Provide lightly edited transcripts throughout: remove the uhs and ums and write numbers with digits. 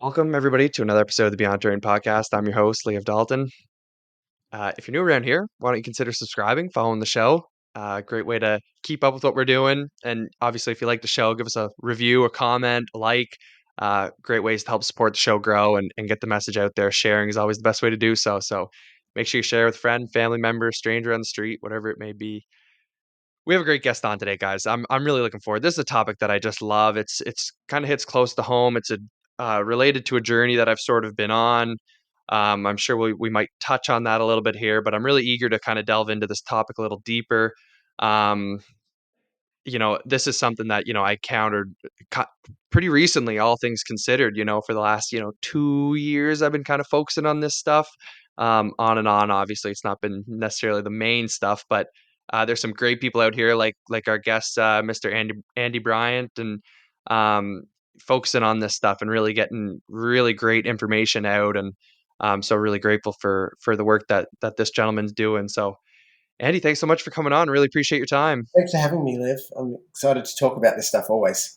Welcome, everybody, to another episode of the Beyond Terrain podcast. I'm your host, Lee of Dalton. If you're new around here, why don't you consider subscribing, following the show? Great way to keep up with what we're doing. And obviously, if you like the show, give us a review, a comment, a like. Great ways to help support the show grow and get the message out there. Sharing is always the best way to do so. So make sure you share with a friend, family member, stranger on the street, whatever it may be. We have a great guest on today, guys. I'm really looking forward. This is a topic that I just love. It's kind of hits close to home. It's a related to a journey that I've sort of been on. I'm sure we might touch on that a little bit here, but I'm really eager to kind of delve into this topic a little deeper. Um, this is something that I encountered co- pretty recently, all things considered. For the last 2 years, I've been kind of focusing on this stuff, on and on. Obviously, it's not been necessarily the main stuff, but there's some great people out here, like our guest, Mr. Andy Bryant, and um, focusing on this stuff and really getting really great information out. And so really grateful for the work that this gentleman's doing. So, Andy, thanks so much for coming on. Really appreciate your time. Thanks for having me, Liv. I'm excited to talk about this stuff always.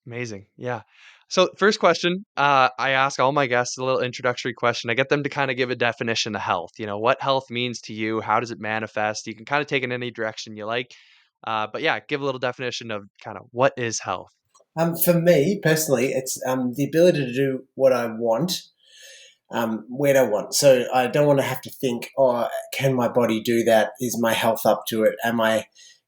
Amazing. Yeah. So first question, I ask all my guests a little introductory question. I get them to kind of give a definition of health. What health means to you. How does it manifest? You can kind of take it in any direction you like. But yeah, give a little definition of kind of what is health. For me personally, it's the ability to do what I want, when I want. So I don't want to have to think, oh, can my body do that? Is my health up to it? Am I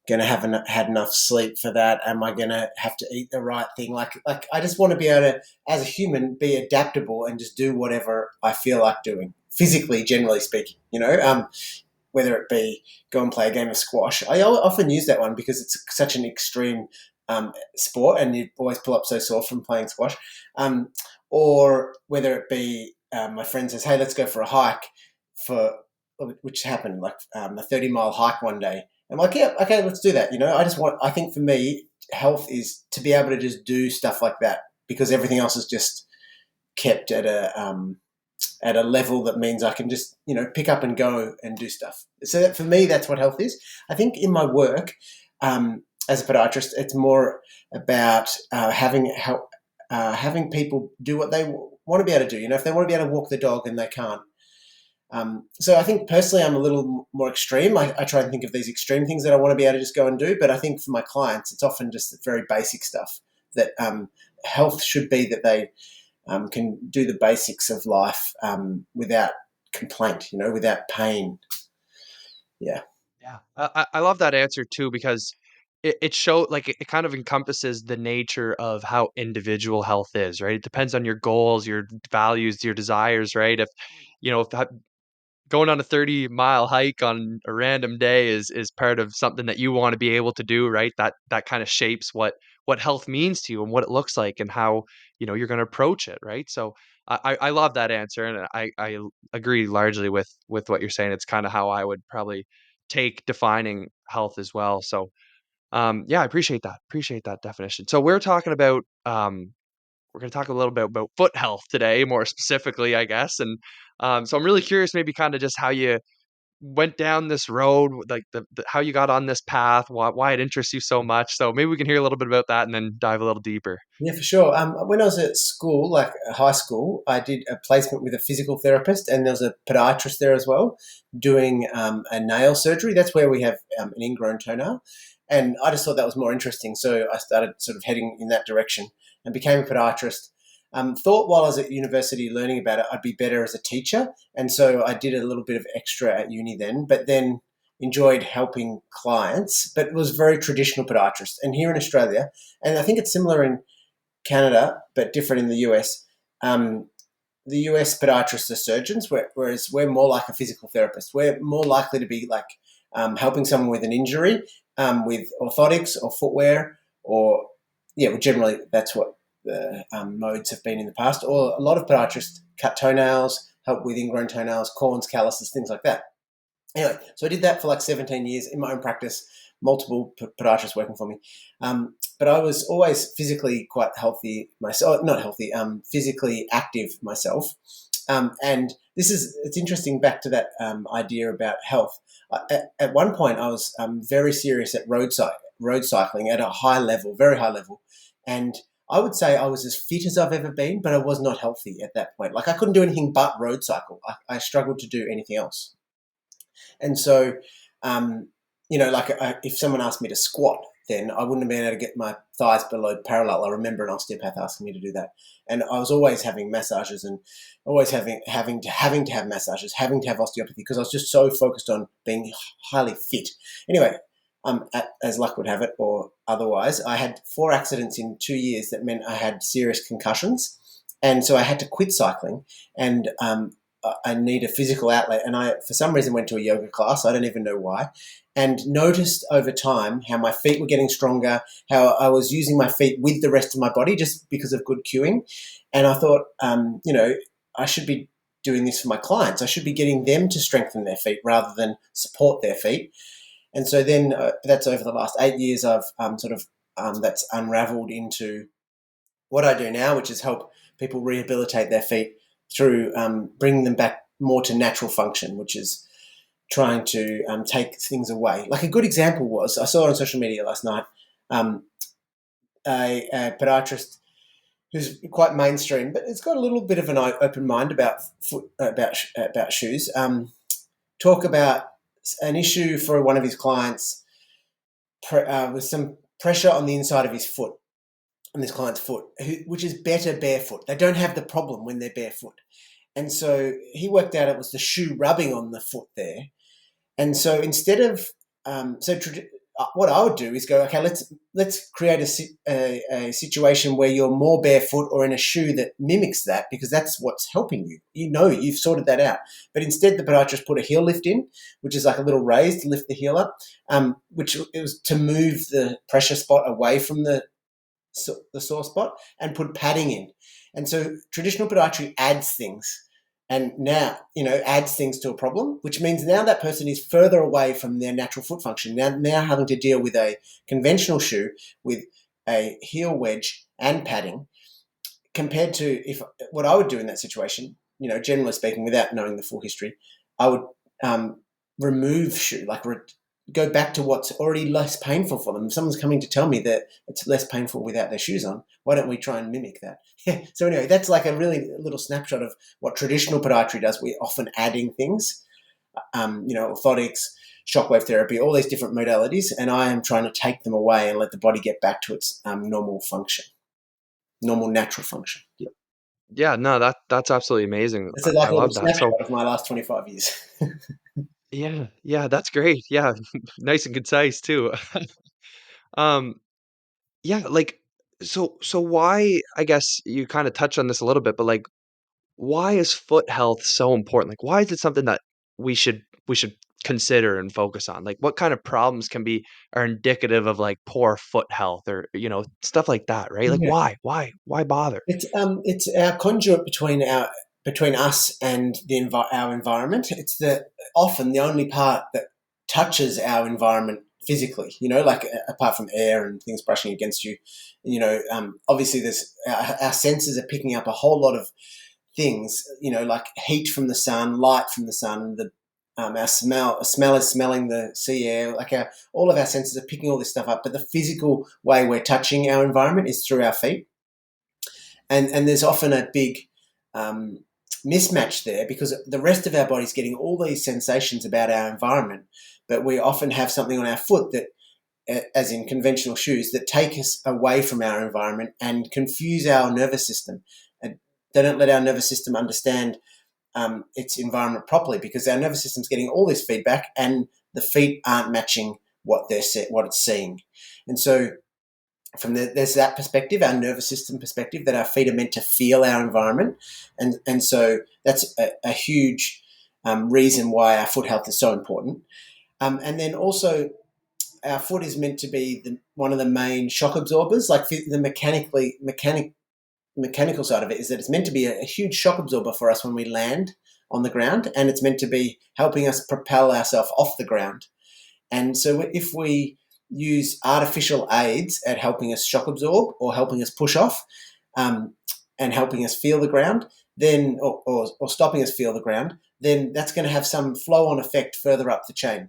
going to have had enough sleep for that? Am I going to have to eat the right thing? Like I just want to be able to, as a human, be adaptable and just do whatever I feel like doing, physically, generally speaking. Whether it be go and play a game of squash. I often use that one because it's such an extreme sport, and you always pull up so sore from playing squash. Or whether it be my friend says, "Hey, let's go for a hike," for which happened like a 30-mile hike one day. I'm like, "Yeah, okay, let's do that." I think for me, health is to be able to just do stuff like that because everything else is just kept at a level that means I can just pick up and go and do stuff. So that, for me, that's what health is. I think in my work as a podiatrist, it's more about having people do what they want to be able to do. If they want to be able to walk the dog and they can't. So I think personally, I'm a little more extreme. I try and think of these extreme things that I want to be able to just go and do. But I think for my clients, it's often just very basic stuff that health should be that they can do the basics of life without complaint, without pain. Yeah. Yeah, I love that answer too because it show like it kind of encompasses the nature of how individual health is, right? It depends on your goals, your values, your desires, right? If going on a 30-mile hike on a random day is part of something that you want to be able to do, right? That kind of shapes what health means to you and what it looks like and how, you're going to approach it, right? So I love that answer, and I agree largely with what you're saying. It's kind of how I would probably take defining health as well. So yeah, I appreciate that. Appreciate that definition. So we're going to talk a little bit about foot health today, more specifically, I guess. And so I'm really curious, maybe kind of just how you went down this road, like how you got on this path, why it interests you so much. So maybe we can hear a little bit about that and then dive a little deeper. Yeah, for sure. When I was at school, like high school, I did a placement with a physical therapist, and there was a podiatrist there as well, doing a nail surgery. That's where we have an ingrown toenail, and I just thought that was more interesting. So I started sort of heading in that direction and became a podiatrist. Thought while I was at university learning about it, I'd be better as a teacher, and so I did a little bit of extra at uni then. But then enjoyed helping clients, but was very traditional podiatrist. And here in Australia, and I think it's similar in Canada, but different in the US. The US podiatrists are surgeons, whereas we're more like a physical therapist. We're more likely to be like helping someone with an injury, with orthotics or footwear, or yeah, well, generally that's what the modes have been in the past. Or a lot of podiatrists cut toenails, help with ingrown toenails, corns, calluses, things like that. Anyway, so I did that for like 17 years in my own practice, multiple podiatrists working for me. But I was always physically quite healthy myself, not healthy, physically active myself. And it's interesting back to that idea about health. At one point, I was very serious at road cycling at a high level, very high level. And I would say I was as fit as I've ever been, but I was not healthy at that point. Like I couldn't do anything but road cycle. I struggled to do anything else. And so, like if someone asked me to squat, then I wouldn't have been able to get my thighs below parallel. I remember an osteopath asking me to do that, and I was always having massages and always having to have massages, having to have osteopathy because I was just so focused on being highly fit. Anyway, as luck would have it, or otherwise, I had 4 accidents in 2 years that meant I had serious concussions, and so I had to quit cycling and I need a physical outlet. And I, for some reason, went to a yoga class. I don't even know why. And noticed over time how my feet were getting stronger, how I was using my feet with the rest of my body just because of good cueing. And I thought, I should be doing this for my clients. I should be getting them to strengthen their feet rather than support their feet. And so then that's over the last 8 years I've that's unraveled into what I do now, which is help people rehabilitate their feet through bringing them back more to natural function, which is trying to take things away. Like a good example was, I saw it on social media last night, a podiatrist who's quite mainstream, but it's got a little bit of an open mind about about shoes. Talk about an issue for one of his clients with some pressure on the inside of his foot, on this client's foot, which is better barefoot. They don't have the problem when they're barefoot. And so he worked out it was the shoe rubbing on the foot there. And so instead of what I would do is go, okay, let's create a situation where you're more barefoot or in a shoe that mimics that, because that's what's helping you. You've sorted that out. But instead, the podiatrist put a heel lift in, which is like a little raise to lift the heel up, which it was to move the pressure spot away from the sore spot, and put padding in. And so traditional podiatry adds things, and now adds things to a problem, which means now that person is further away from their natural foot function, now having to deal with a conventional shoe with a heel wedge and padding, compared to if what I would do in that situation, generally speaking, without knowing the full history, I would remove shoe, go back to what's already less painful for them. If someone's coming to tell me that it's less painful without their shoes on, why don't we try and mimic that? So anyway, that's like a really little snapshot of what traditional podiatry does. We're often adding things, orthotics, shockwave therapy, all these different modalities, and I am trying to take them away and let the body get back to its normal function, normal natural function. Yeah. Yeah, no, that's absolutely amazing. It's I like a little love that. So snapshot of my last 25 years. yeah, that's great. Yeah, nice and concise too. Um, yeah, like so why, I guess you kind of touched on this a little bit, but like why is foot health so important? Like why is it something that we should consider and focus on? Like what kind of problems are indicative of like poor foot health or stuff like that, right? Like Yeah. why bother? It's our conduit between us and our environment. It's often the only part that touches our environment physically. Apart from air and things brushing against you. Obviously, there's our senses are picking up a whole lot of things. Like heat from the sun, light from the sun. Our smell is smelling the sea air. All of our senses are picking all this stuff up. But the physical way we're touching our environment is through our feet. And there's often a big mismatch there, because the rest of our body's getting all these sensations about our environment, but we often have something on our foot that, as in conventional shoes, that take us away from our environment and confuse our nervous system. And they don't let our nervous system understand its environment properly, because our nervous system's getting all this feedback and the feet aren't matching what it's seeing. And so there's that perspective, our nervous system perspective, that our feet are meant to feel our environment, and so that's a huge reason why our foot health is so important. And then also, our foot is meant to be one of the main shock absorbers. Like the mechanical side of it is that it's meant to be a huge shock absorber for us when we land on the ground, and it's meant to be helping us propel ourselves off the ground. And so if we use artificial aids at helping us shock absorb or helping us push off, and helping us feel the ground, then or stopping us feel the ground, then that's going to have some flow-on effect further up the chain.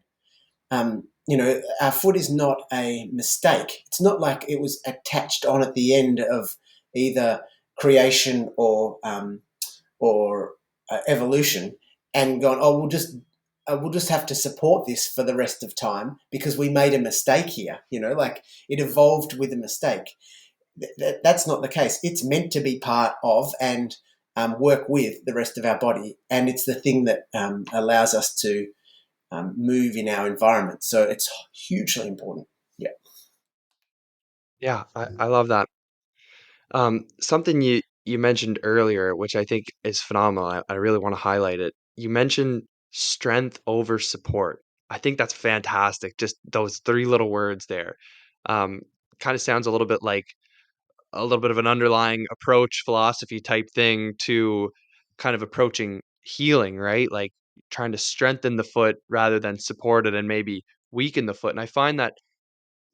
Our foot is not a mistake. It's not like it was attached on at the end of either creation or evolution, and gone, oh, we'll just have to support this for the rest of time because we made a mistake here. Like it evolved with a mistake. That's not the case. It's meant to be part of and work with the rest of our body, and it's the thing that allows us to move in our environment. So it's hugely important. Yeah. Yeah, I love that. Something you mentioned earlier, which I think is phenomenal. I really want to highlight it. You mentioned strength over support. I think that's fantastic. Just those three little words there. Um, Kind of sounds a little bit like a little bit of an underlying approach, philosophy type thing to kind of approaching healing, right? Like trying to strengthen the foot rather than support it and maybe weaken the foot. And I find that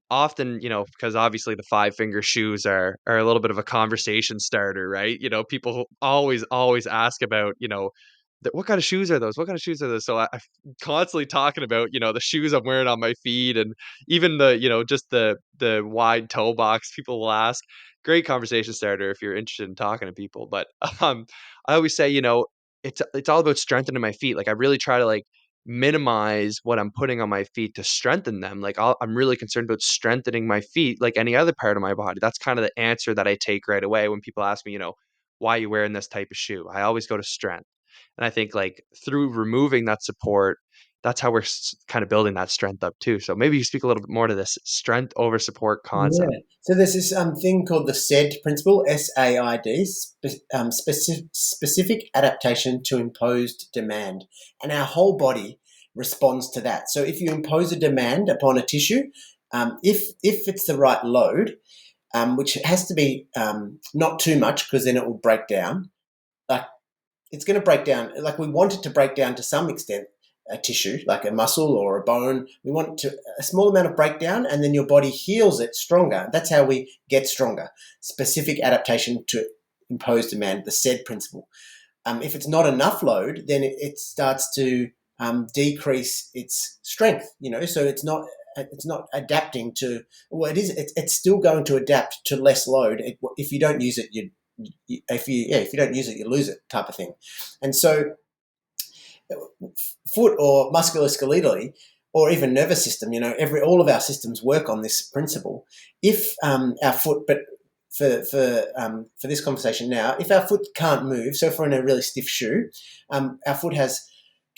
often, because obviously the five finger shoes are a little bit of a conversation starter, right? People always ask about, what kind of shoes are those? What kind of shoes are those? So I'm constantly talking about, the shoes I'm wearing on my feet, and even just the wide toe box. People will ask. Great conversation starter if you're interested in talking to people. But um, I always say, it's all about strengthening my feet. Like I really try to like minimize what I'm putting on my feet to strengthen them. Like I'm really concerned about strengthening my feet like any other part of my body. That's kind of the answer that I take right away when people ask me, why are you wearing this type of shoe? I always go to strength. And I think like through removing that support, that's how we're kind of building that strength up too. So maybe you speak a little bit more to this strength over support concept. Yeah. So there's this thing called the SAID principle, SAID, specific adaptation to imposed demand, and our whole body responds to that. So if you impose a demand upon a tissue, if it's the right load, which has to be not too much because then it will break down. Like it's going to break down. Like we want it to break down to some extent, a tissue like a muscle or a bone. We want to a small amount of breakdown, and then your body heals it stronger. That's how we get stronger. Specific adaptation to imposed demand, the SAID principle. If it's not enough load, then it starts to decrease its strength. So it's not adapting to. Well, it is. It's still going to adapt to less load. If you don't use it, if you don't use it, you lose it, type of thing. And so, foot or musculoskeletal or even nervous system, all of our systems work on this principle. If our foot, but for this conversation now, if our foot can't move, so if we're in a really stiff shoe, our foot has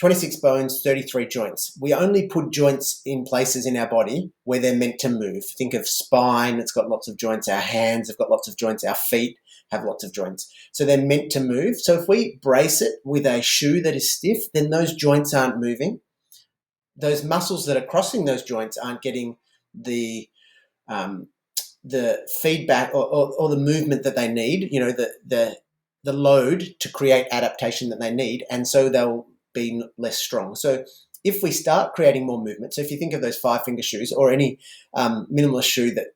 26 bones, 33 joints. We only put joints in places in our body where they're meant to move. Think of spine, it's got lots of joints. Our hands have got lots of joints. Our feet have lots of joints. So they're meant to move. So if we brace it with a shoe that is stiff, then those joints aren't moving. Those muscles that are crossing those joints aren't getting the um, the feedback or the movement that they need, the load to create adaptation that they need, and so they'll be less strong. So if we start creating more movement, so if you think of those five finger shoes or any minimalist shoe that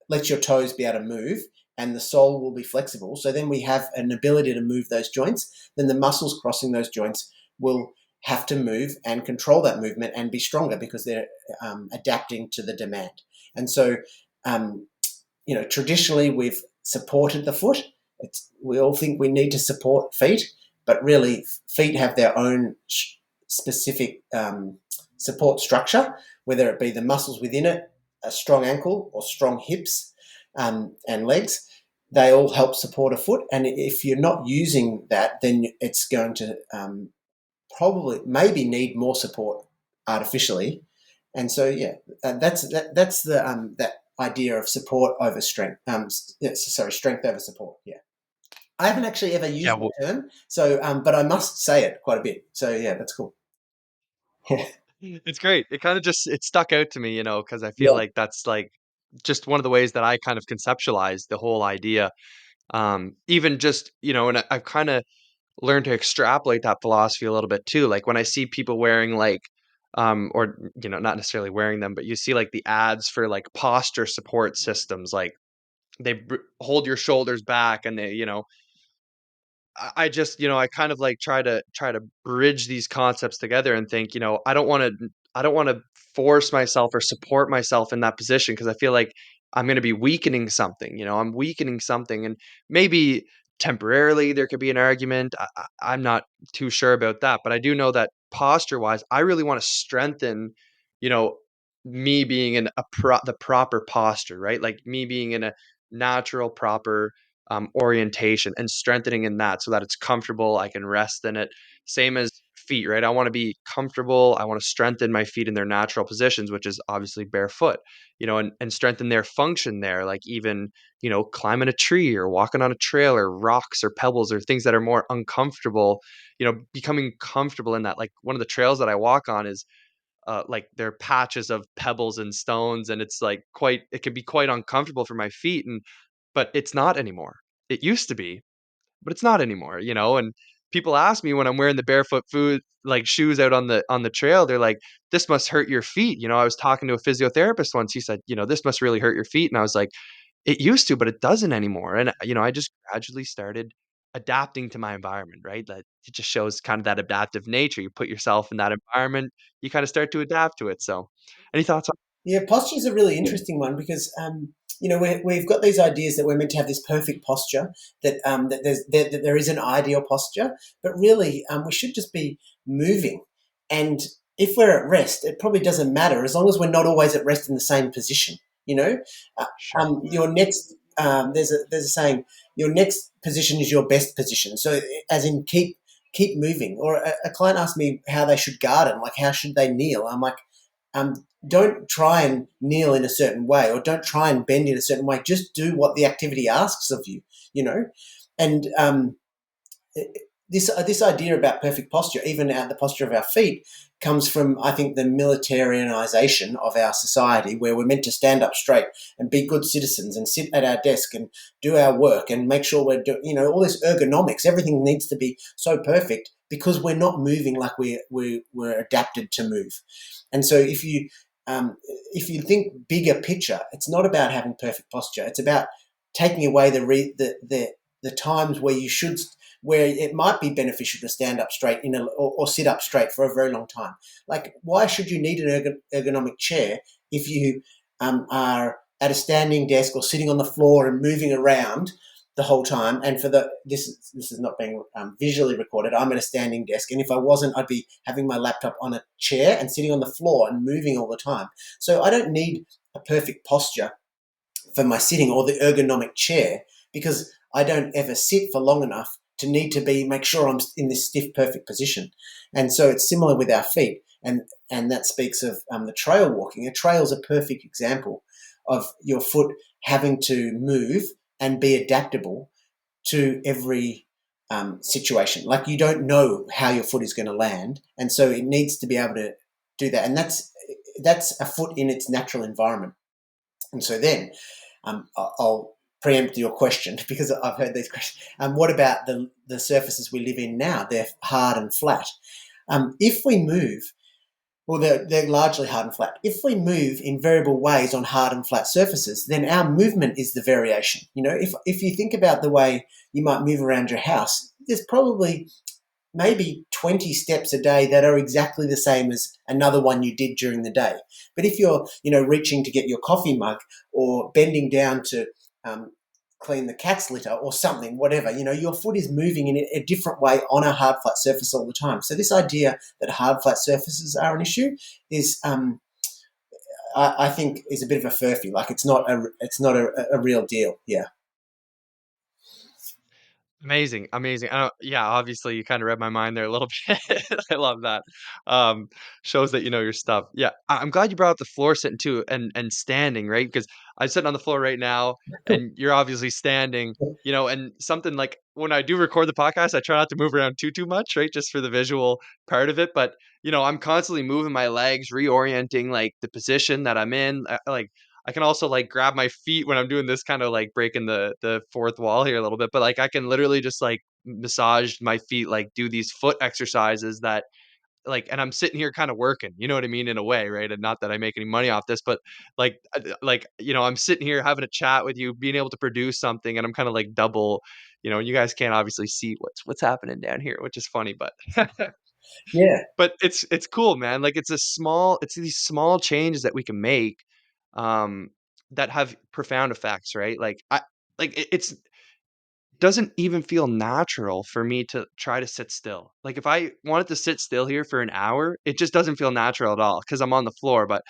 lets your toes be able to move and the sole will be flexible, so then we have an ability to move those joints, then the muscles crossing those joints will have to move and control that movement and be stronger because they're adapting to the demand. And so um, traditionally we've supported the foot. We all think we need to support feet, but really feet have their own specific support structure, whether it be the muscles within it, a strong ankle or strong hips and legs. They all help support a foot. And if you're not using that, then it's going to probably maybe need more support artificially. And so, yeah, that's the that idea of support over strength. Strength over support. Yeah, I haven't actually ever Yeah, used well, that term, so but I must say it quite a bit. So yeah, that's cool. Yeah, it's great. It kind of just it stuck out to me, because I feel yeah, like that's like just one of the ways that I kind of conceptualize the whole idea. Even just, and I've kind of learned to extrapolate that philosophy a little bit too. Like when I see people wearing like, or not necessarily wearing them, but you see like the ads for like posture support systems, like they hold your shoulders back, and they, I just, I kind of like try to bridge these concepts together and think, I don't want to force myself or support myself in that position because I feel like I'm going to be weakening something. I'm weakening something, and maybe temporarily there could be an argument. I'm not too sure about that, but I do know that posture wise, I really want to strengthen, you know, me being in the proper posture, right? Like me being in a natural, proper orientation and strengthening in that so that it's comfortable. I can rest in it. Same as feet, right? I want to be comfortable. I want to strengthen my feet in their natural positions, which is obviously barefoot, and strengthen their function there, like even, climbing a tree or walking on a trail or rocks or pebbles or things that are more uncomfortable, becoming comfortable in that. Like one of the trails that I walk on is like there are patches of pebbles and stones, and it's like it can be quite uncomfortable for my feet. But it's not anymore. It used to be, but it's not anymore, and people ask me when I'm wearing the barefoot foot like shoes out on the trail, they're like, "This must hurt your feet." I was talking to a physiotherapist once, he said, "This must really hurt your feet." And I was like, "It used to, but it doesn't anymore." And, I just gradually started adapting to my environment, right? That it just shows kind of that adaptive nature. You put yourself in that environment, you kind of start to adapt to it. So, any thoughts on? Yeah, posture is a really interesting one because we've got these ideas that we're meant to have this perfect posture, that there is an ideal posture, but really we should just be moving. And if we're at rest, it probably doesn't matter as long as we're not always at rest in the same position. You know, uh, Sure. your next there's a saying, your next position is your best position. So as in keep moving. Or a client asked me how they should garden, like how should they kneel. I'm like, don't try and kneel in a certain way or don't try and bend in a certain way. Just do what the activity asks of you, you know. And this idea about perfect posture, even at the posture of our feet, comes from, I think, the militarization of our society, where we're meant to stand up straight and be good citizens and sit at our desk and do our work and make sure we're doing, all this ergonomics. Everything needs to be so perfect because we're not moving like we're adapted to move. And so if you think bigger picture, it's not about having perfect posture. It's about taking away the times where you should, where it might be beneficial to stand up straight or sit up straight for a very long time. Like, why should you need an ergonomic chair if you are at a standing desk or sitting on the floor and moving around the whole time? And this is not being visually recorded. I'm at a standing desk, and if I wasn't, I'd be having my laptop on a chair and sitting on the floor and moving all the time. So I don't need a perfect posture for my sitting or the ergonomic chair because I don't ever sit for long enough to need to make sure I'm in this stiff, perfect position. And so it's similar with our feet. And that speaks of the trail walking. A trail is a perfect example of your foot having to move and be adaptable to every situation. Like, you don't know how your foot is going to land, and so it needs to be able to do that. And that's a foot in its natural environment. And so then I'll preempt your question because I've heard these questions. What about the surfaces we live in now? They're hard and flat. If we move, well, they're largely hard and flat. If we move in variable ways on hard and flat surfaces, then our movement is the variation. If you think about the way you might move around your house, there's probably maybe 20 steps a day that are exactly the same as another one you did during the day. But if you're, reaching to get your coffee mug or bending down to clean the cat's litter or something, whatever, your foot is moving in a different way on a hard, flat surface all the time. So this idea that hard, flat surfaces are an issue is, I think, is a bit of a furphy. Like, it's not a real deal. Yeah. Amazing, amazing. Yeah, obviously you kind of read my mind there a little bit. I love that. Shows that you know your stuff. Yeah, I'm glad you brought up the floor sitting too, and standing, right? Because I'm sitting on the floor right now, and you're obviously standing. And something like when I do record the podcast, I try not to move around too much, right? Just for the visual part of it. But I'm constantly moving my legs, reorienting like the position that I'm in. Like I can also like grab my feet when I'm doing this, kind of like breaking the fourth wall here a little bit, but like I can literally just like massage my feet, like do these foot exercises that like, and I'm sitting here kind of working, you know what I mean, in a way, right? And not that I make any money off this, but like I'm sitting here having a chat with you, being able to produce something, and I'm kind of like double, and you guys can't obviously see what's happening down here, which is funny, but Yeah. but it's cool, man. Like it's these small changes that we can make, um, that have profound effects, right? It's doesn't even feel natural for me to try to sit still. Like if I wanted to sit still here for an hour, it just doesn't feel natural at all because I'm on the floor. But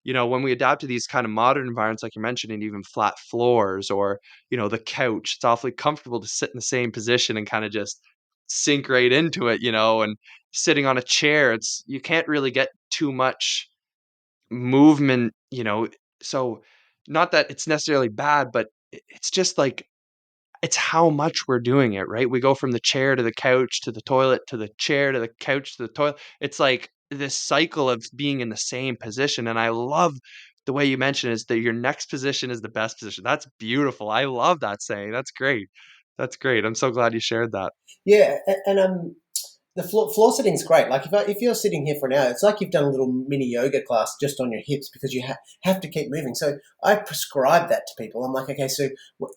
when we adapt to these kind of modern environments, like you're mentioning, even flat floors or, the couch, it's awfully comfortable to sit in the same position and kind of just sink right into it, and sitting on a chair, you can't really get too much movement, so not that it's necessarily bad, but it's just like it's how much we're doing it, right? We go from the chair to the couch to the toilet to the chair to the couch to the toilet. It's like this cycle of being in the same position. And I love the way you mentioned is that your next position is the best position. That's beautiful. I love that saying. That's great. That's great. I'm so glad you shared that. Yeah, and the floor sitting is great. Like if you're sitting here for an hour, it's like you've done a little mini yoga class just on your hips because you have to keep moving. So I prescribe that to people. I'm like, okay, so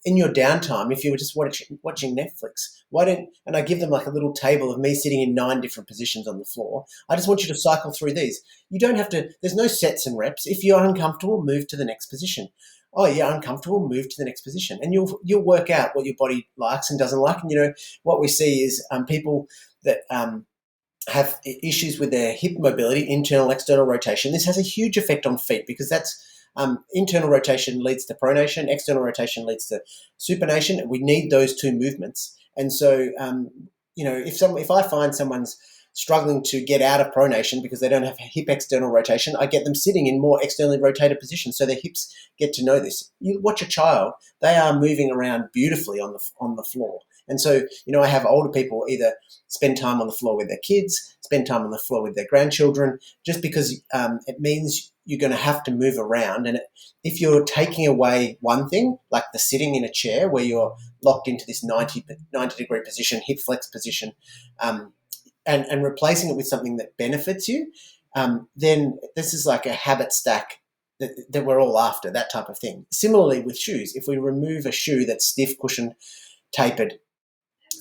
in your downtime, if you were just watching Netflix, why don't, and I give them like a little table of me sitting in 9 different positions on the floor. I just want you to cycle through these. You don't have to, there's no sets and reps. If you're uncomfortable, move to the next position. Oh, yeah, uncomfortable, move to the next position. And you'll work out what your body likes and doesn't like. And, what we see is people that have issues with their hip mobility, internal, external rotation. This has a huge effect on feet because that's internal rotation leads to pronation, external rotation leads to supination. We need those two movements. And so, if I find someone's struggling to get out of pronation because they don't have hip external rotation, I get them sitting in more externally rotated positions so their hips get to know this. You watch a child; they are moving around beautifully on the floor. And so, I have older people either spend time on the floor with their kids, spend time on the floor with their grandchildren, just because it means you're going to have to move around. And if you're taking away one thing, like the sitting in a chair where you're locked into this 90-degree position, hip flex position, um, and replacing it with something that benefits you, then this is like a habit stack that we're all after, that type of thing. Similarly with shoes, if we remove a shoe that's stiff, cushioned, tapered,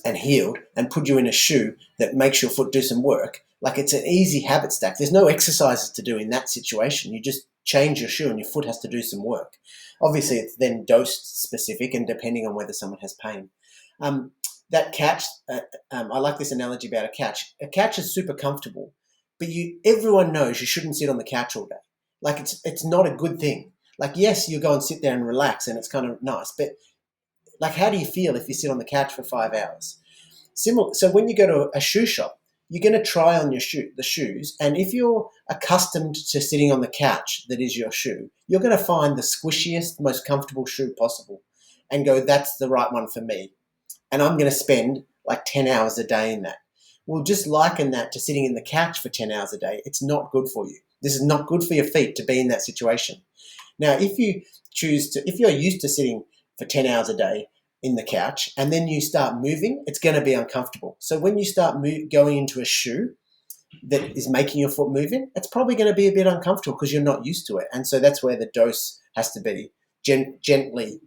and healed and put you in a shoe that makes your foot do some work, like it's an easy habit stack. There's no exercises to do in that situation. You just change your shoe and your foot has to do some work. Obviously, it's then dose specific and depending on whether someone has pain. That couch, I like this analogy about a couch. A couch is super comfortable, but everyone knows you shouldn't sit on the couch all day. Like it's not a good thing. Like yes, you go and sit there and relax, and it's kind of nice, but like how do you feel if you sit on the couch for 5 hours? Similar. So when you go to a shoe shop, you're going to try on the shoes, and if you're accustomed to sitting on the couch that is your shoe, you're going to find the squishiest, most comfortable shoe possible, and go, "That's the right one for me." And I'm going to spend like 10 hours a day in that. Well, just liken that to sitting in the couch for 10 hours a day. It's not good for you. This is not good for your feet to be in that situation. Now, if you're used to sitting for 10 hours a day in the couch and then you start moving, it's going to be uncomfortable. So when you start going into a shoe that is making your foot moving, it's probably going to be a bit uncomfortable because you're not used to it. And so that's where the dose has to be gently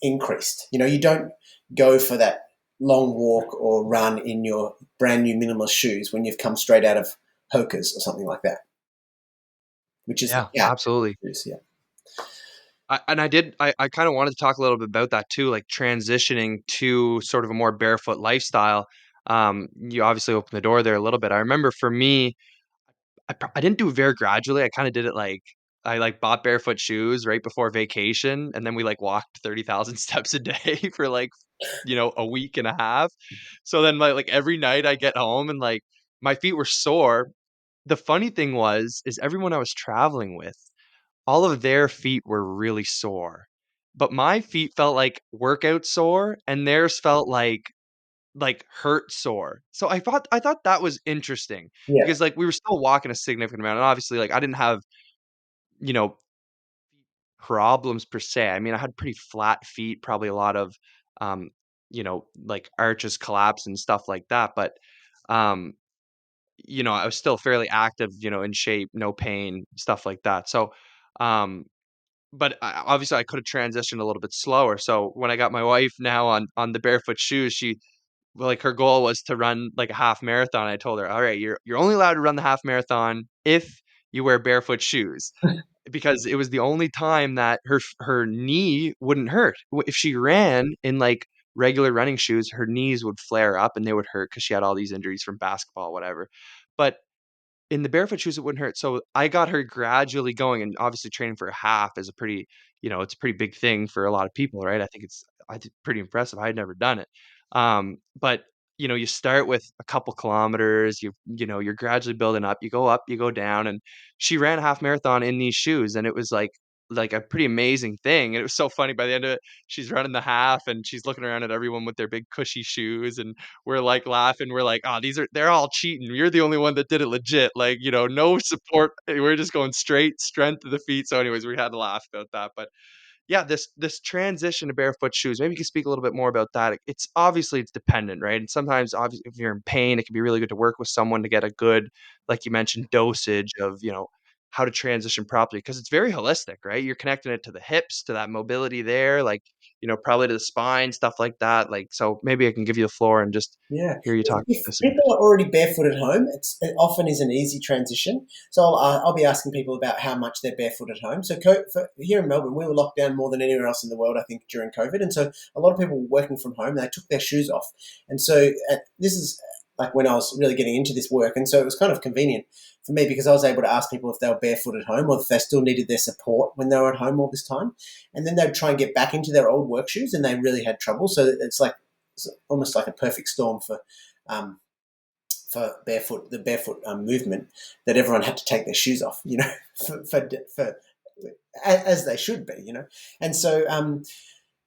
increased. You don't go for that long walk or run in your brand new minimalist shoes when you've come straight out of Hoka's or something like that, which is the Yeah, couch absolutely. shoes. Yeah. I kind of wanted to talk a little bit about that too, like transitioning to sort of a more barefoot lifestyle. You obviously opened the door there a little bit. I remember for me, I didn't do it very gradually. I kind of did it like I like bought barefoot shoes right before vacation, and then we like walked 30,000 steps a day for like a week and a half. So then like every night I get home and like my feet were sore. The funny thing is everyone I was traveling with, all of their feet were really sore, but my feet felt like workout sore and theirs felt like hurt sore. So I thought that was interesting Yeah. because like we were still walking a significant amount and obviously like I didn't have, you know, problems per se. I mean, I had pretty flat feet, probably a lot of um, like arches collapse and stuff like that, but um, I was still fairly active, in shape, no pain, stuff like that. So um but obviously I could have transitioned a little bit slower. So when I got my wife now on the barefoot shoes, like her goal was to run like a half marathon. I told her, "All right, you're only allowed to run the half marathon if you wear barefoot shoes." because it was the only time that her knee wouldn't hurt. If she ran in like regular running shoes, her knees would flare up and they would hurt because she had all these injuries from basketball, whatever. But in the barefoot shoes, it wouldn't hurt. So I got her gradually going, and obviously training for a half is a pretty, it's a pretty big thing for a lot of people, right? I think pretty impressive. I had never done it. But you start with a couple kilometers, you're gradually building up, you go down, and she ran a half marathon in these shoes, and it was like a pretty amazing thing. And it was so funny by the end of it, she's running the half and she's looking around at everyone with their big cushy shoes, and we're like laughing. We're like, "Oh, they're all cheating. You're the only one that did it legit." Like, no support. We're just going straight strength to the feet. So anyways, we had to laugh about that. But yeah, this transition to barefoot shoes, maybe you could speak a little bit more about that. It's dependent, right? And sometimes obviously if you're in pain, it can be really good to work with someone to get a good, like you mentioned, dosage of, how to transition properly because it's very holistic, right? You're connecting it to the hips, to that mobility there, like, probably to the spine, stuff like that. Like, so maybe I can give you the floor and just Yeah. hear you talk about If this a bit. people are already barefoot at home, it often is an easy transition. So I'll be asking people about how much they're barefoot at home. So here in Melbourne, we were locked down more than anywhere else in the world, I think, during COVID. And so a lot of people were working from home and they took their shoes off. And so this is like when I was really getting into this work. And so it was kind of convenient for me because I was able to ask people if they were barefoot at home or if they still needed their support when they were at home all this time. And then they'd try and get back into their old work shoes and they really had trouble. So it's almost like a perfect storm um, for the barefoot movement that everyone had to take their shoes off, for as they should be. And so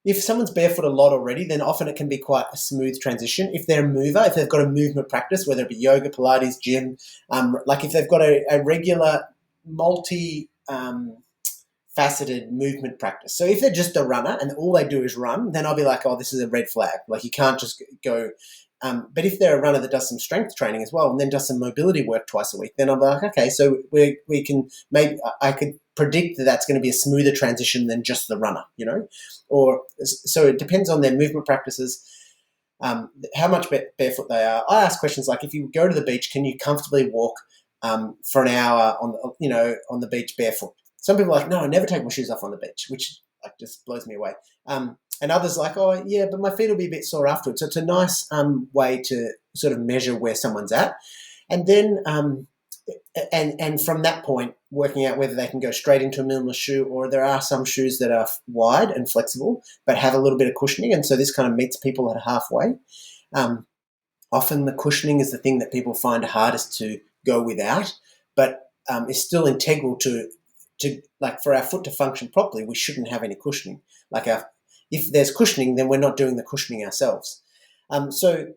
if someone's barefoot a lot already, then often it can be quite a smooth transition. If they're a mover, if they've got a movement practice, whether it be yoga, Pilates, gym, like if they've got a regular multi faceted movement practice. So if they're just a runner and all they do is run, then I'll be like, oh, this is a red flag. Like you can't just go. But if they're a runner that does some strength training as well and then does some mobility work twice a week, then I'll be like, okay, so we can maybe I could predict that that's going to be a smoother transition than just the runner. Or so it depends on their movement practices. How much barefoot they are. I ask questions like, if you go to the beach, can you comfortably walk for an hour on the beach barefoot? Some people are like, no, I never take my shoes off on the beach, which like just blows me away. And others like, oh yeah, but my feet will be a bit sore afterwards. So it's a nice way to sort of measure where someone's at, and then and from that point, working out whether they can go straight into a minimalist shoe, or there are some shoes that are wide and flexible but have a little bit of cushioning, and so this kind of meets people at halfway. Um, Often the cushioning is the thing that people find hardest to go without, but is still integral to like for our foot to function properly. We shouldn't have any cushioning. If there's cushioning, then we're not doing the cushioning ourselves. So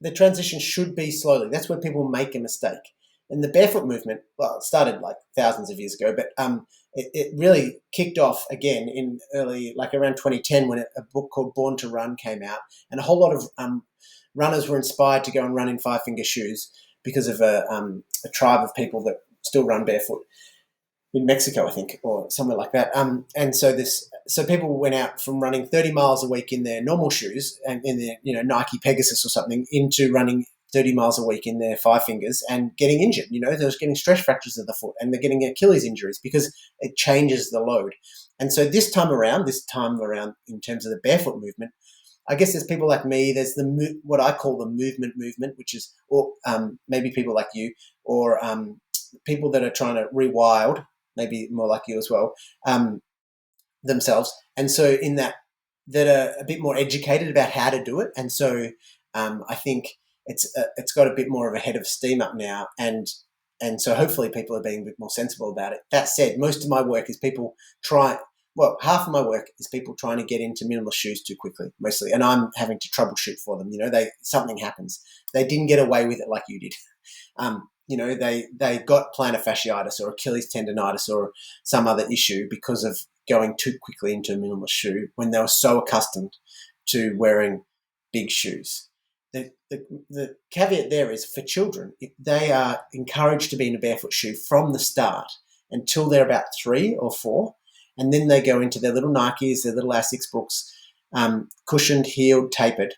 the transition should be slowly. That's where people make a mistake. And the barefoot movement, well, it started like thousands of years ago, but it really kicked off again in like around 2010 when a book called Born to Run came out, and a whole lot of runners were inspired to go and run in five-finger shoes because of a tribe of people that still run barefoot in Mexico, I think, or somewhere like that. And so people went out from running 30 miles a week in their normal shoes and in their Nike Pegasus or something into running 30 miles a week in their five fingers and getting injured. They was getting stress fractures of the foot and they're getting Achilles injuries because it changes the load. And so this time around in terms of the barefoot movement, I guess there's people like me. There's what I call the movement, which is, or maybe people like you, or people that are trying to rewild, maybe more like you as well, themselves. And so in that are a bit more educated about how to do it. And so I think it's got a bit more of a head of steam up now, and so hopefully people are being a bit more sensible about it. That said, most of my work is people half of my work is people trying to get into minimalist shoes too quickly, mostly, and I'm having to troubleshoot for them. Something happens. They didn't get away with it like you did. They got plantar fasciitis or Achilles tendonitis or some other issue because of going too quickly into a minimalist shoe when they were so accustomed to wearing big shoes. The caveat there is for children, they are encouraged to be in a barefoot shoe from the start until they're about 3 or 4, and then they go into their little Nikes, their little Asics Brooks, cushioned, heeled, tapered.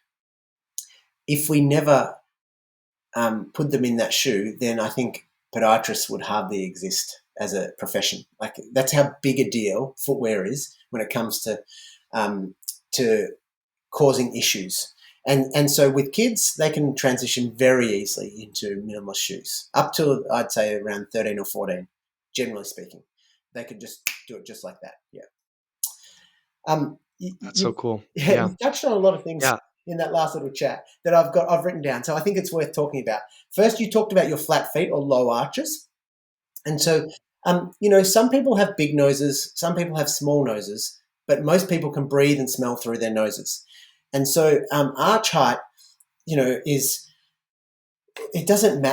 If we never put them in that shoe, then I think podiatrists would hardly exist as a profession. Like that's how big a deal footwear is when it comes to causing issues. And so with kids, they can transition very easily into minimalist shoes up to, I'd say, around 13 or 14, generally speaking. They could just do it just like that. Yeah. That's so cool. Yeah, Yeah. you've touched on a lot of things Yeah. in that last little chat that I've written down. So I think it's worth talking about. First, you talked about your flat feet or low arches. And so, some people have big noses, some people have small noses, but most people can breathe and smell through their noses. And so, arch height,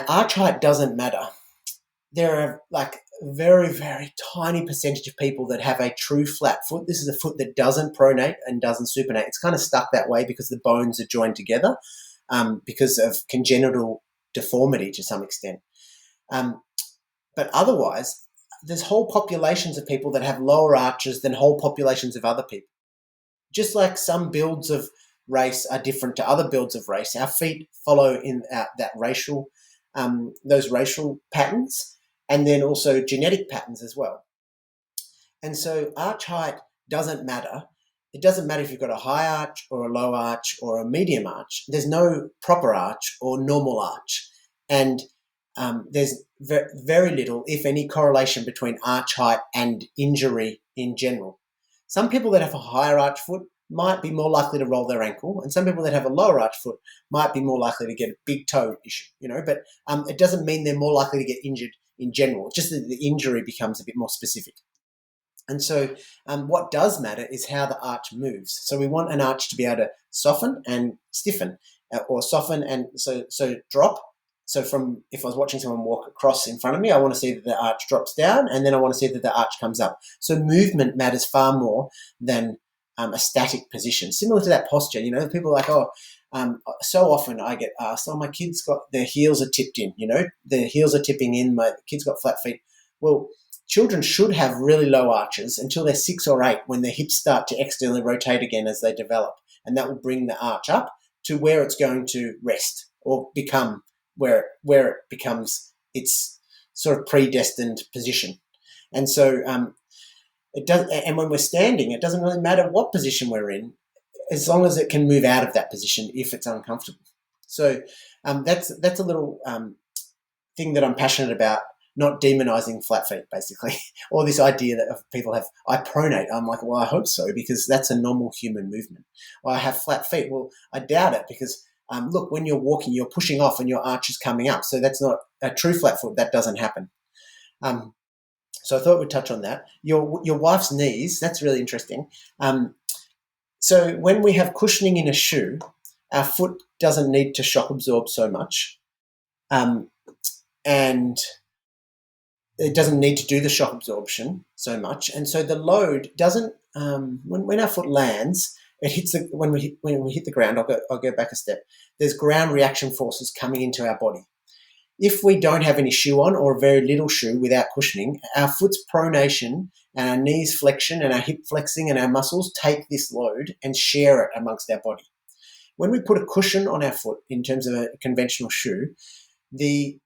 arch height doesn't matter. There are like very, very tiny percentage of people that have a true flat foot. This is a foot that doesn't pronate and doesn't supinate. It's kind of stuck that way because the bones are joined together because of congenital deformity to some extent. But otherwise, there's whole populations of people that have lower arches than whole populations of other people. Just like some builds of race are different to other builds of race, our feet follow in those racial patterns, and then also genetic patterns as well. And so arch height doesn't matter. It doesn't matter if you've got a high arch or a low arch or a medium arch. There's no proper arch or normal arch. And there's very little, if any, correlation between arch height and injury in general. Some people that have a higher arch foot might be more likely to roll their ankle, and some people that have a lower arch foot might be more likely to get a big toe issue, but it doesn't mean they're more likely to get injured in general. It's just that the injury becomes a bit more specific. And so what does matter is how the arch moves. So we want an arch to be able to soften and stiffen, or soften and so drop. So if I was watching someone walk across in front of me, I want to see that the arch drops down, and then I want to see that the arch comes up. So movement matters far more than a static position. Similar to that posture, people are like, so often I get asked, my kids got their heels are tipped in, their heels are tipping in, my kids got flat feet. Well, children should have really low arches until they're 6 or 8, when their hips start to externally rotate again as they develop. And that will bring the arch up to where it's going to rest or become where it becomes its sort of predestined position. And so it does. And when we're standing, it doesn't really matter what position we're in, as long as it can move out of that position if it's uncomfortable. So that's a little thing that I'm passionate about, not demonizing flat feet, basically, or this idea that people have, I pronate. I'm like, well, I hope so, because that's a normal human movement. Or I have flat feet. Well, I doubt it, because look, when you're walking, you're pushing off and your arch is coming up. So that's not a true flat foot. That doesn't happen. So I thought we'd touch on that. Your wife's knees, that's really interesting. So when we have cushioning in a shoe, our foot doesn't need to shock absorb so much. And it doesn't need to do the shock absorption so much. And so the load doesn't, when our foot lands, it hits when we hit the ground, I'll go back a step. There's ground reaction forces coming into our body. If we don't have any shoe on, or very little shoe without cushioning, our foot's pronation and our knees flexion and our hip flexing and our muscles take this load and share it amongst our body. When we put a cushion on our foot in terms of a conventional shoe, the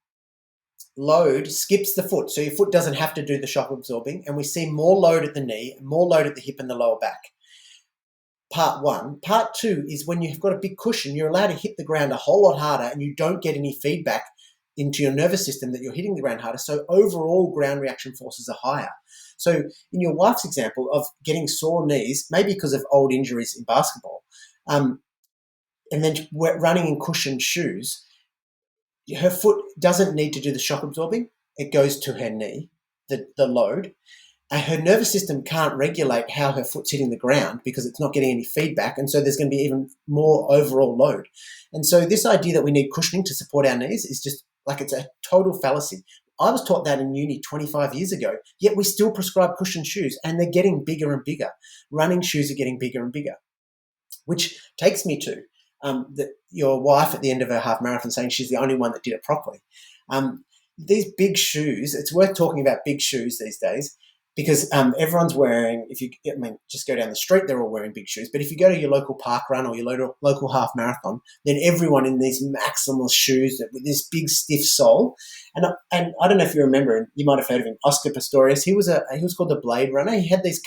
load skips the foot. So your foot doesn't have to do the shock absorbing, and we see more load at the knee, more load at the hip and the lower back. Part one. Part two is when you've got a big cushion, you're allowed to hit the ground a whole lot harder, and you don't get any feedback into your nervous system that you're hitting the ground harder. So overall ground reaction forces are higher. So in your wife's example of getting sore knees, maybe because of old injuries in basketball, and then running in cushioned shoes, her foot doesn't need to do the shock absorbing. It goes to her knee, the load. And her nervous system can't regulate how her foot's hitting the ground because it's not getting any feedback. And so there's going to be even more overall load. And so this idea that we need cushioning to support our knees is just like, it's a total fallacy. I was taught that in uni 25 years ago, yet we still prescribe cushioned shoes, and they're getting bigger and bigger. Running shoes are getting bigger and bigger, which takes me to your wife at the end of her half marathon saying she's the only one that did it properly. These big shoes, it's worth talking about big shoes these days. because everyone's wearing. If you, I mean, just go down the street, they're all wearing big shoes. But if you go to your local park run or your local half marathon, then everyone in these maximalist shoes with this big stiff sole. And I don't know if you remember, and you might have heard of him, Oscar Pistorius. He was called the Blade Runner. He had these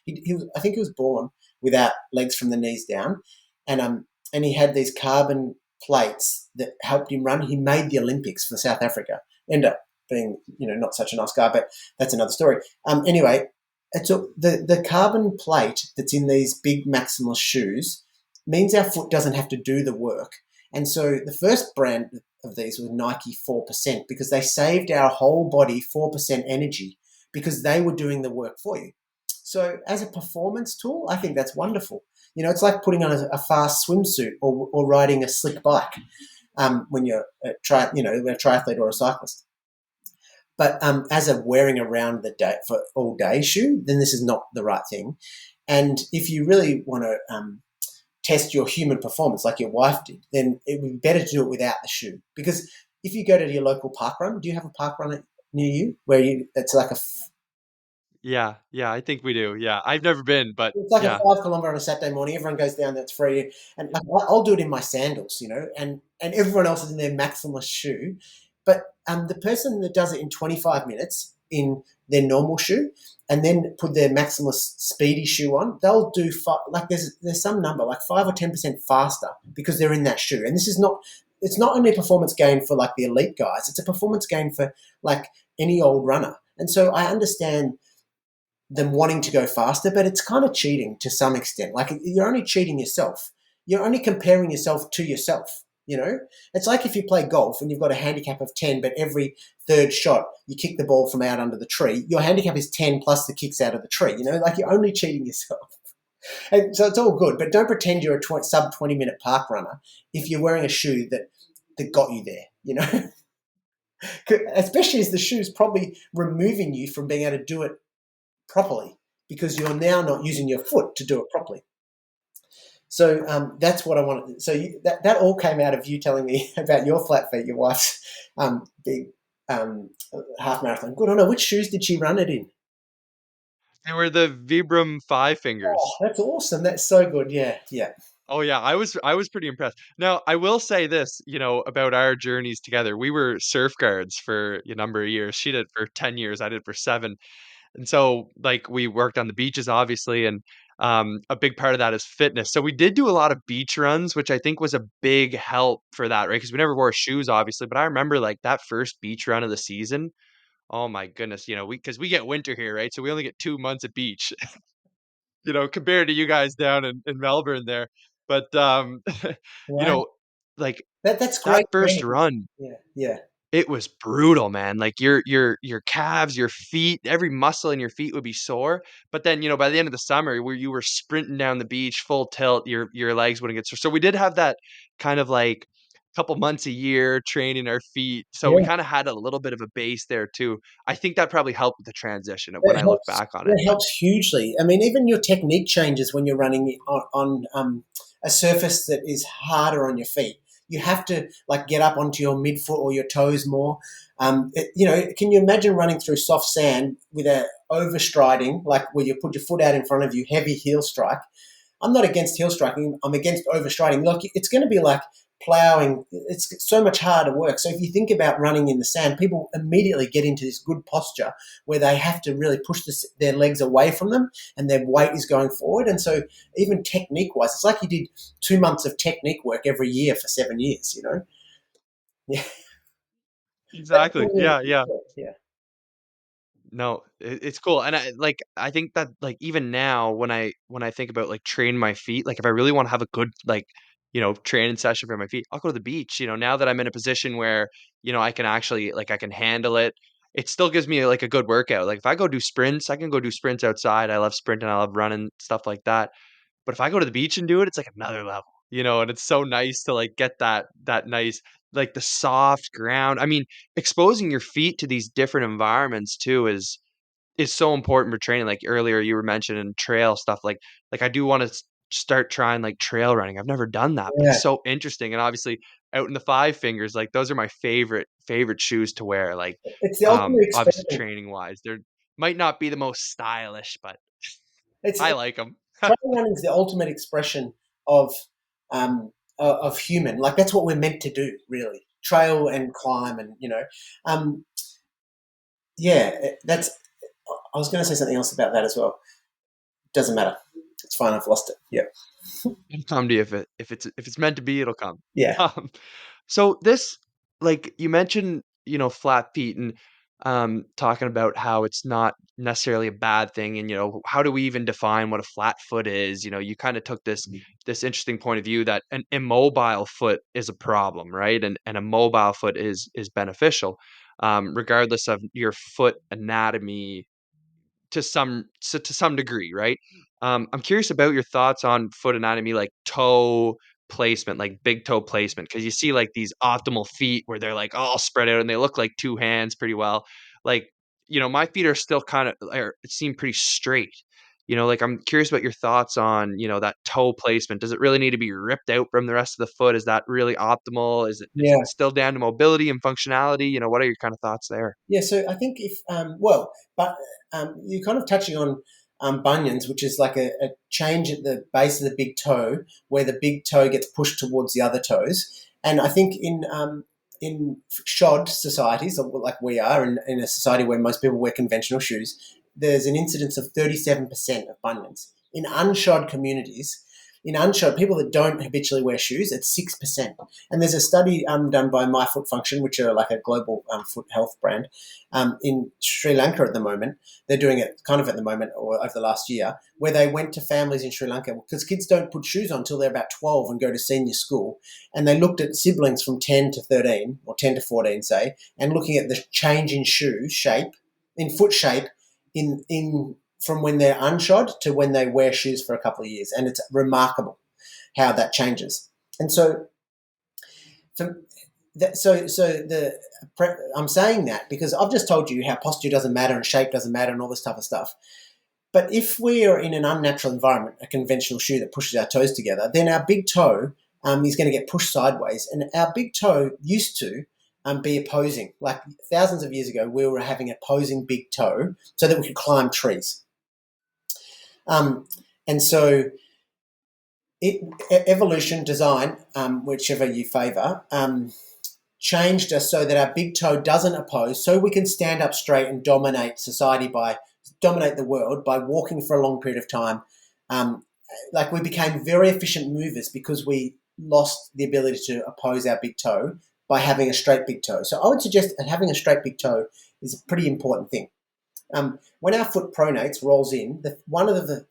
he was, I think he was born without legs from the knees down, and he had these carbon plates that helped him run. He made the Olympics for South Africa. Ended up being, not such a nice guy, but that's another story. Anyway, the carbon plate that's in these big maximalist shoes means our foot doesn't have to do the work. And so the first brand of these was Nike 4% because they saved our whole body 4% energy because they were doing the work for you. So as a performance tool, I think that's wonderful. It's like putting on a fast swimsuit or riding a slick bike when you're a triathlete or a cyclist. But as a wearing around the day for all day shoe, then this is not the right thing. And if you really want to test your human performance like your wife did, then it would be better to do it without the shoe. Because if you go to your local park run, do you have a park run near you where it's like Yeah, yeah, I think we do. Yeah, I've never been, but it's like a yeah. 5 kilometer on a Saturday morning. Everyone goes down. That's free, and like, I'll do it in my sandals, and everyone else is in their maximalist shoe. But the person that does it in 25 minutes in their normal shoe, and then put their maximalist speedy shoe on, they'll do like there's some number like 5 or 10% faster because they're in that shoe. And this is not. It's not only a performance gain for like the elite guys. It's a performance gain for like any old runner. And so I understand them wanting to go faster, but it's kind of cheating to some extent. Like you're only cheating yourself. You're only comparing yourself to yourself. It's like if you play golf and you've got a handicap of 10, but every third shot you kick the ball from out under the tree. Your handicap is 10 plus the kicks out of the tree. Like you're only cheating yourself. And so it's all good, but don't pretend you're a sub 20-minute park runner if you're wearing a shoe that got you there. Especially as the shoe's probably removing you from being able to do it properly because you're now not using your foot to do it properly. So that's what I wanted. So that all came out of you telling me about your flat feet, your wife's big half marathon. Good on her. Which shoes did she run it in? They were the Vibram Five Oh, Fingers. that's awesome. That's so good. Yeah, yeah, Oh yeah, I was pretty impressed. Now, I will say this, about our journeys together. We were surf guards for a number of years. She did for 10 years, I did for 7. And so, like, we worked on the beaches, obviously, and a big part of that is fitness. So we did do a lot of beach runs, which I think was a big help for that, right? Because we never wore shoes, obviously. But I remember like that first beach run of the season. Oh my goodness, because we get winter here, right? So we only get 2 months of beach, compared to you guys down in Melbourne there. But you wow. know, like That's that great first training. run, Yeah, yeah, it was brutal, man. Like your calves, your feet, every muscle in your feet would be sore. But then, by the end of the summer where you were sprinting down the beach full tilt, your legs wouldn't get sore. So we did have that kind of like couple months a year training our feet. So we yeah. kind of had a little bit of a base there too. I think that probably helped with the transition when That I look helps. back on it. That But helps hugely. I mean, even your technique changes when you're running on a surface that is harder on your feet. You have to like get up onto your midfoot or your toes more. Can you imagine running through soft sand with a overstriding, like where you put your foot out in front of you, heavy heel strike? I'm not against heel striking. I'm against overstriding. Like it's going to be like plowing. It's so much harder work. So if you think about running in the sand, people immediately get into this good posture where they have to really push their legs away from them and their weight is going forward. And so even technique wise, it's like you did 2 months of technique work every year for 7 years. Yeah. That's exactly. really Yeah, yeah. cool. Yeah. No, it's cool, and I think that, like, even now when I think about, like, training my feet, like, if I really wanna have a good, like, training session for my feet, I'll go to the beach, now that I'm in a position where, I can actually like, I can handle it, it still gives me, like, a good workout, like, if I go do sprints, I can go do sprints outside, I love sprinting, I love running, stuff like that, but if I go to the beach and do it, it's like another level, and it's so nice to, like, get that nice like, the soft ground, I mean, exposing your feet to these different environments too is so important for training, like, earlier you were mentioning trail stuff, like, I do wanna start trying, like, trail running, I've never done that, but Yeah. it's so interesting, and obviously, out in the Five Fingers, like, those are my favorite shoes to wear, like, It's the ultimate obviously experiment. training-wise, they're Might not be the most stylish, but It's I like them. trail running is the ultimate expression of of human. Like that's what we're meant to do, really. Trail and climb, and um, yeah, that's. I was going to say something else about that as well. Doesn't matter. It's fine. I've lost it. Yeah, It'll come to you if it's meant to be, it'll come. yeah, Um, so this, like you mentioned, flat feet and talking about how it's not necessarily a bad thing, and how do we even define what a flat foot is? You kind of took this interesting point of view that an immobile foot is a problem, right? And a mobile foot is beneficial, regardless of your foot anatomy to some degree, right? I'm curious about your thoughts on foot anatomy, like toe placement, like big toe placement, because you see like these optimal feet where they're like all spread out and they look like two hands pretty well. Like, my feet are still kind of, or seem pretty straight. Like I'm curious about your thoughts on, that toe placement. Does it really need to be ripped out from the rest of the foot? Is that really optimal? Is it yeah. still down to mobility and functionality? What are your kind of thoughts there? Yeah, so I think if but you're kind of touching on bunions, which is like a change at the base of the big toe, where the big toe gets pushed towards the other toes. And I think in shod societies, like we are, in a society where most people wear conventional shoes, there's an incidence of 37% of bunions. In unshod communities, in unshod people that don't habitually wear shoes, it's 6%. And there's a study done by My Foot Function, which are like a global foot health brand, in Sri Lanka at the moment. They're doing it kind of at the moment or over the last year, where they went to families in Sri Lanka because kids don't put shoes on until they're about 12 and go to senior school. And they looked at siblings from 10 to 13 or 10 to 14, say, and looking at the change in shoe shape, in foot shape, in from when they're unshod to when they wear shoes for a couple of years. And it's remarkable how that changes. And so for I'm saying that because I've just told you how posture doesn't matter and shape doesn't matter and all this type of stuff. But if we are in an unnatural environment, a conventional shoe that pushes our toes together, then our big toe is going to get pushed sideways. And our big toe used to be opposing. Like thousands of years ago, we were having opposing big toe so that we could climb trees. And so evolution, design, whichever you favour, changed us so that our big toe doesn't oppose, so we can stand up straight and dominate society dominate the world by walking for a long period of time. Like we became very efficient movers because we lost the ability to oppose our big toe by having a straight big toe. So I would suggest that having a straight big toe is a pretty important thing. When our foot pronates, rolls in, one of the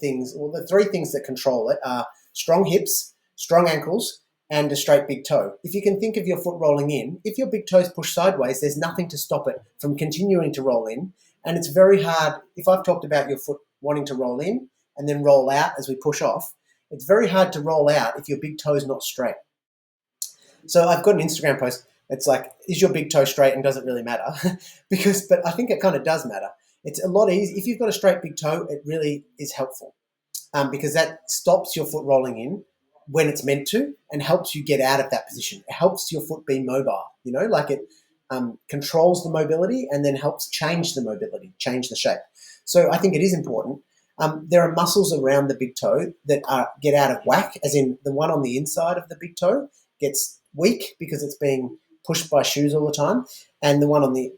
things, or the three things that control it are strong hips, strong ankles, and a straight big toe. If you can think of your foot rolling in, if your big toe is pushed sideways, there's nothing to stop it from continuing to roll in. And it's very hard, if I've talked about your foot wanting to roll in and then roll out as we push off, it's very hard to roll out if your big toe is not straight. So I've got an Instagram post. It's like, is your big toe straight and does it really matter? But I think it kind of does matter. It's a lot easier. If you've got a straight big toe, it really is helpful because that stops your foot rolling in when it's meant to and helps you get out of that position. It helps your foot be mobile, like it controls the mobility and then helps change the mobility, change the shape. So I think it is important. There are muscles around the big toe that get out of whack, as in the one on the inside of the big toe gets weak because it's being pushed by shoes all the time, and the one on the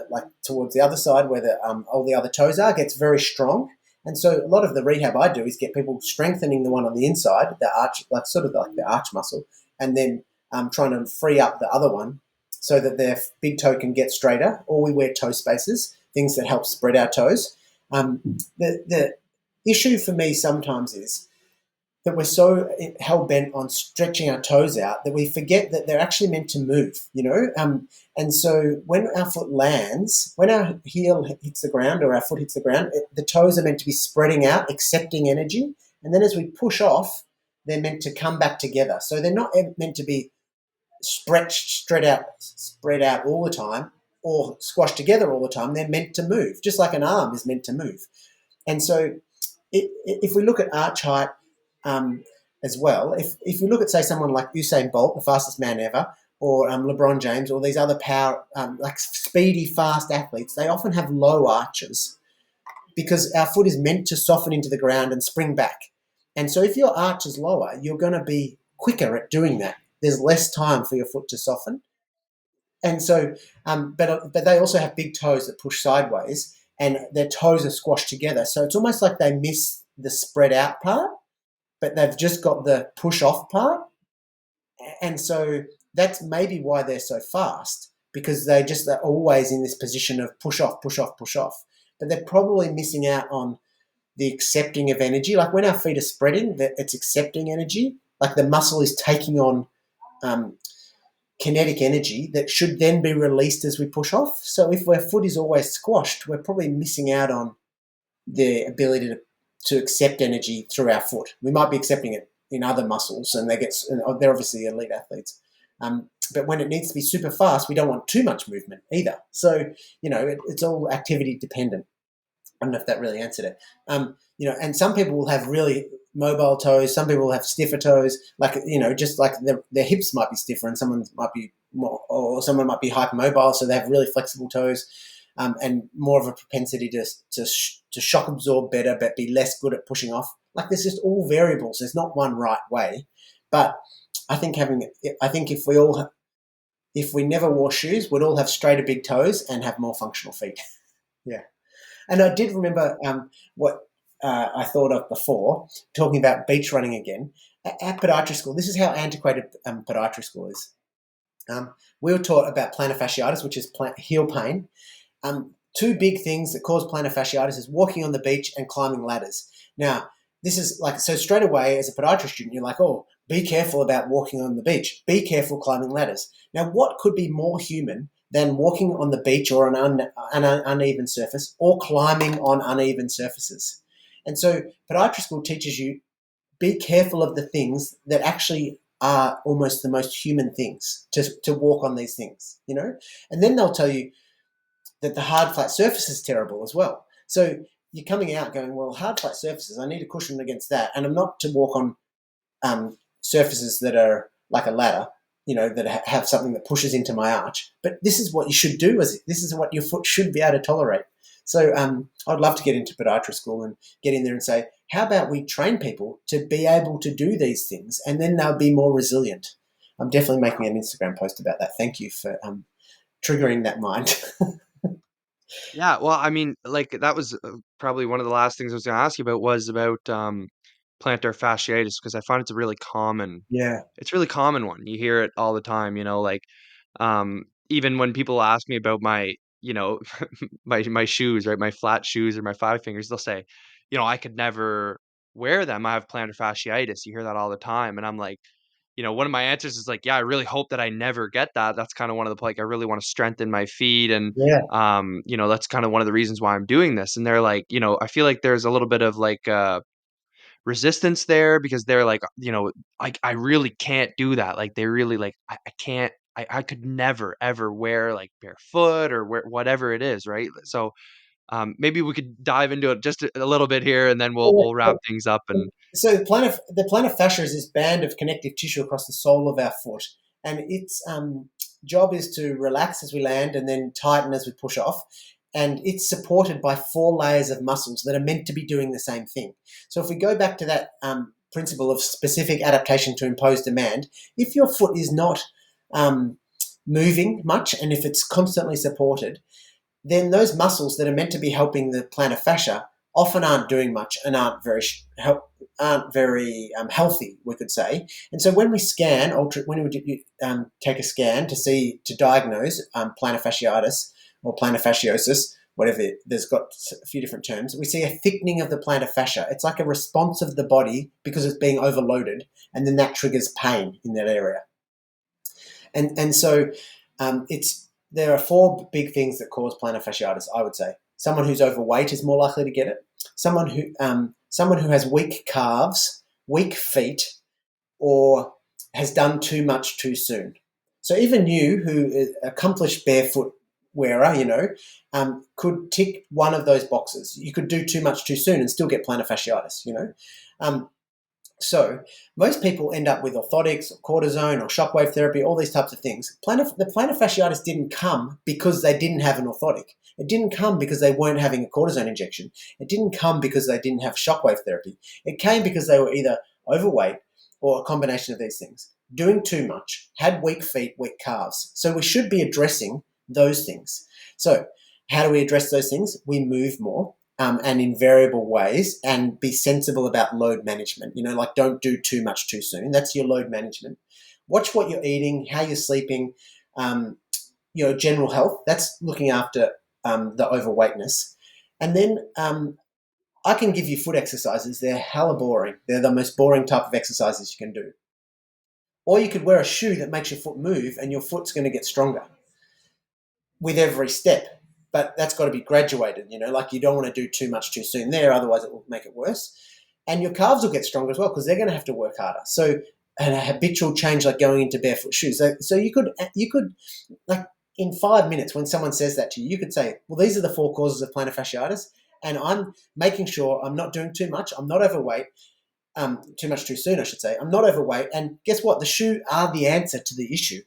like towards the other side where all the other toes are gets very strong. And so a lot of the rehab I do is get people strengthening the one on the inside, the arch, like sort of like the arch muscle, and then trying to free up the other one so that their big toe can get straighter. Or we wear toe spacers, things that help spread our toes. The issue for me sometimes is that we're so hell-bent on stretching our toes out that we forget that they're actually meant to move, and so when our foot lands, when our heel hits the ground or our foot hits the ground, the toes are meant to be spreading out, accepting energy, and then as we push off, they're meant to come back together. So they're not meant to be stretched, spread out all the time or squashed together all the time. They're meant to move, just like an arm is meant to move. And so if we look at arch height, as well, if we look at, say, someone like Usain Bolt, the fastest man ever, or LeBron James or these other power, like speedy, fast athletes, they often have low arches because our foot is meant to soften into the ground and spring back. And so if your arch is lower, you're going to be quicker at doing that. There's less time for your foot to soften. And so, but they also have big toes that push sideways, and their toes are squashed together. So it's almost like they miss the spread out part, but they've just got the push off part. And so that's maybe why they're so fast, because they just are always in this position of push off, push off, push off. But they're probably missing out on the accepting of energy. Like when our feet are spreading, it's accepting energy. Like the muscle is taking on um, kinetic energy that should then be released as we push off. So if our foot is always squashed, we're probably missing out on the ability to accept energy through our foot. We might be accepting it in other muscles, and they're obviously elite athletes. But when it needs to be super fast, we don't want too much movement either. So, it's all activity dependent. I don't know if that really answered it. And some people will have really mobile toes. Some people will have stiffer toes. Like, just like their hips might be stiffer, and someone might be more, or someone might be hypermobile, so they have really flexible toes, and more of a propensity to shock absorb better, but be less good at pushing off. Like, there's just all variables. There's not one right way. But I think if we never wore shoes, we'd all have straighter big toes and have more functional feet. Yeah. And I did remember what I thought of before, talking about beach running again. At podiatry school, this is how antiquated podiatry school is. We were taught about plantar fasciitis, which is heel pain. Two big things that cause plantar fasciitis is walking on the beach and climbing ladders. Now, this is like, so straight away as a podiatry student, you're like, oh, be careful about walking on the beach. Be careful climbing ladders. Now, what could be more human than walking on the beach or an uneven surface, or climbing on uneven surfaces? And so podiatry school teaches you, be careful of the things that actually are almost the most human things, to walk on these things, And then they'll tell you that the hard, flat surface is terrible as well. So you're coming out going, well, hard, flat surfaces, I need a cushion against that. And I'm not to walk on surfaces that are like a ladder, that have something that pushes into my arch. But this is what you should do. This is what your foot should be able to tolerate. So I'd love to get into podiatry school and get in there and say, how about we train people to be able to do these things, and then they'll be more resilient. I'm definitely making an Instagram post about that. Thank you for triggering that mind. Yeah, well, I mean, like, that was, probably one of the last things I was gonna ask you about was about, plantar fasciitis, because I find Yeah, it's a really common one. You hear it all the time, like, even when people ask me about my, my shoes, right, my flat shoes or my 5 fingers, they'll say, "I could never wear them. I have plantar fasciitis." You hear that all the time, and I'm like, one of my answers is like, "Yeah, I really hope that I never get that." That's kinda one of the, like, I really wanna strengthen my feet, and, yeah, that's kinda one of the reasons why I'm doing this, and they're like, I feel like there's a little bit of, like, resistance there, because they're like, I really can't do that. Like, they really, like, I can't, I could never ever wear, like, barefoot or wear whatever it is, right? So, maybe we could dive into it just a little bit here, and then we'll wrap things up. And So the plantar fascia is this band of connective tissue across the sole of our foot, and its job is to relax as we land and then tighten as we push off. And it's supported by 4 layers of muscles that are meant to be doing the same thing. So if we go back to that principle of specific adaptation to impose demand, if your foot is not um, moving much, and if it's constantly supported, then those muscles that are meant to be helping the plantar fascia often aren't doing much and aren't very healthy, we could say. And so when we take a scan to diagnose plantar fasciitis or plantar fasciosis, whatever, there's got a few different terms, we see a thickening of the plantar fascia. It's like a response of the body because it's being overloaded, and then that triggers pain in that area. And so there are 4 big things that cause plantar fasciitis, I would say. Someone who's overweight is more likely to get it. Someone who has weak calves, weak feet, or has done too much too soon. So even you, who is accomplished barefoot wearer, could tick one of those boxes. You could do too much too soon and still get plantar fasciitis. So most people end up with orthotics or cortisone or shockwave therapy, all these types of things. The plantar fasciitis didn't come because they didn't have an orthotic. It didn't come because they weren't having a cortisone injection. It didn't come because they didn't have shockwave therapy. It came because they were either overweight or a combination of these things, doing too much, had weak feet, weak calves. So we should be addressing those things. So how do we address those things? We move more. And in variable ways, and be sensible about load management. Like don't do too much too soon. That's your load management. Watch what you're eating, how you're sleeping, general health. That's looking after the overweightness. And then I can give you foot exercises. They're hella boring. They're the most boring type of exercises you can do. Or you could wear a shoe that makes your foot move and your foot's going to get stronger with every step. But that's got to be graduated, like you don't want to do too much too soon there, otherwise it will make it worse. And your calves will get stronger as well because they're going to have to work harder. So, and a habitual change like going into barefoot shoes. So you could like in 5 minutes when someone says that to you, you could say, well, these are the 4 causes of plantar fasciitis, and I'm making sure I'm not doing too much. I'm not overweight. Too much too soon, I should say. I'm not overweight. And guess what? The shoe are the answer to the issue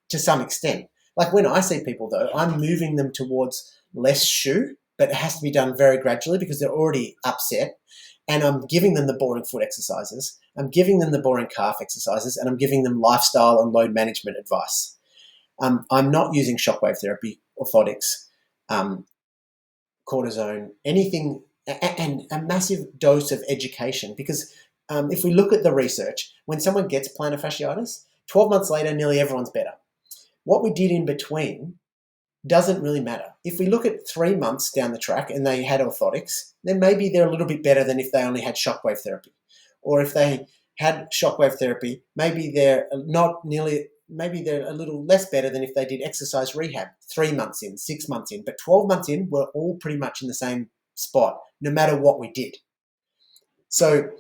to some extent. Like when I see people, though, I'm moving them towards less shoe, but it has to be done very gradually because they're already upset. And I'm giving them the boring foot exercises. I'm giving them the boring calf exercises, and I'm giving them lifestyle and load management advice. I'm not using shockwave therapy, orthotics, cortisone, anything, and a massive dose of education. Because if we look at the research, when someone gets plantar fasciitis, 12 months later, nearly everyone's better. What we did in between doesn't really matter. If we look at 3 months down the track and they had orthotics, then maybe they're a little bit better than if they only had shockwave therapy. Or if they had shockwave therapy, maybe they're a little less better than if they did exercise rehab 3 months in, 6 months in. But 12 months in, we're all pretty much in the same spot, no matter what we did. So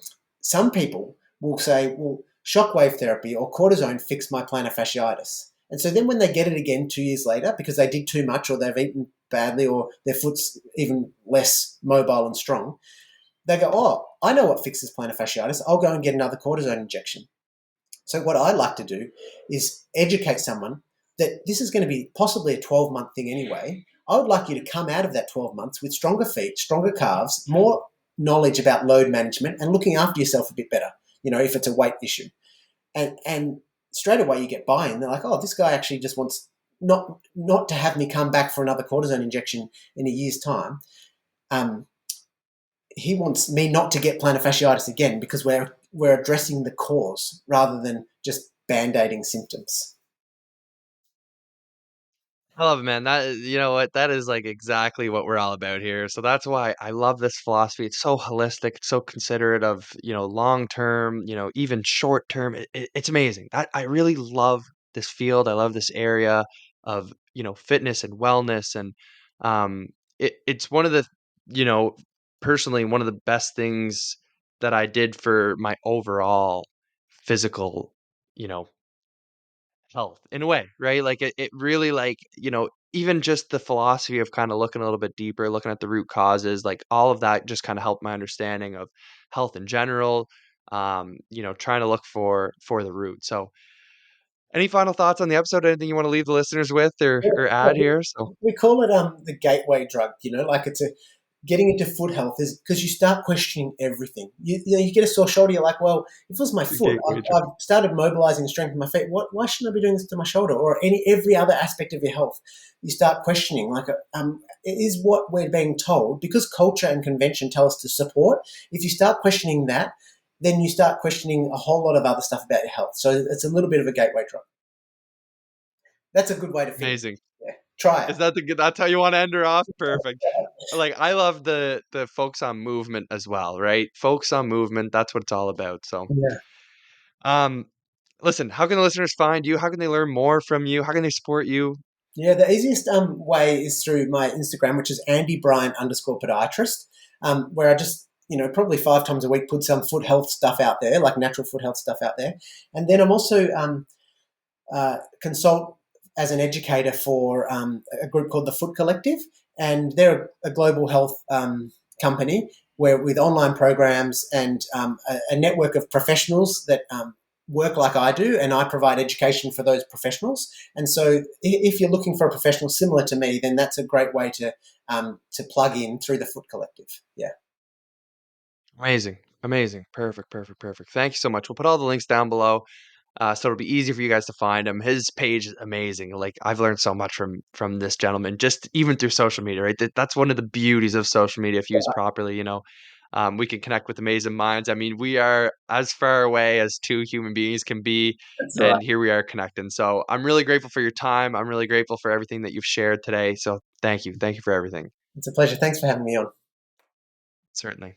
some people will say, well, shockwave therapy or cortisone fixed my plantar fasciitis. And so then when they get it again 2 years later because they did too much or they've eaten badly or their foot's even less mobile and strong, they go, oh, I know what fixes plantar fasciitis. I'll go and get another cortisone injection. So what I like to do is educate someone that this is going to be possibly a 12-month thing anyway. I would like you to come out of that 12 months with stronger feet, stronger calves, more knowledge about load management and looking after yourself a bit better, if it's a weight issue. And straight away you get buy-in. They're like, oh, this guy actually just wants not to have me come back for another cortisone injection in a year's time. He wants me not to get plantar fasciitis again because we're addressing the cause rather than just band-aiding symptoms. I love it, man. You know what? That is like exactly what we're all about here. So that's why I love this philosophy. It's so holistic, it's so considerate of, long term, even short term. It's amazing. I really love this field. I love this area of, fitness and wellness. And it's one of the, you know, personally, one of the best things that I did for my overall physical, you know, health in a way, right? Like it really like, even just the philosophy of kind of looking a little bit deeper, looking at the root causes, like all of that just kind of helped my understanding of health in general. Trying to look for the root. So any final thoughts on the episode? Anything you want to leave the listeners with or add here? So We call it the gateway drug, like it's a getting into foot health is because you start questioning everything. You get a sore shoulder, you're like, well, if it was my the foot, gateway drug. I've started mobilizing and strengthening my feet. Why shouldn't I be doing this to my shoulder or every other aspect of your health? You start questioning, like, is what we're being told because culture and convention tell us to support. If you start questioning that, then you start questioning a whole lot of other stuff about your health. So it's a little bit of a gateway drug. That's a good way to finish. Amazing. Yeah, try Is it. that that's how you want to end her off? Perfect. Like I love the focus on movement as well, right? Focus on movement. That's what it's all about. So Yeah. um listen, how can the listeners find you? How can they learn more from you? How can they support you? Yeah, the easiest way is through my Instagram, which is Andy Bryant _podiatrist, where I just, probably 5 times a week put some foot health stuff out there, like natural foot health stuff out there. And then I'm also consult as an educator for a group called the Foot Collective, and they're a global health company. where with online programs and a network of professionals that work like I do, and I provide education for those professionals. And so, if you're looking for a professional similar to me, then that's a great way to plug in through the Foot Collective. Yeah, Amazing. Amazing. Perfect. Perfect. Perfect. Thank you so much. We'll put all the links down below. So it'll be easy for you guys to find him. His page is amazing. Like I've learned so much from this gentleman, just even through social media, right? That's one of the beauties of social media if used properly. We can connect with amazing minds. I mean, we are as far away as two human beings can be, that's right. and here we are connecting. So I'm really grateful for your time. I'm really grateful for everything that you've shared today. So thank you for everything. It's a pleasure. Thanks for having me on. Certainly.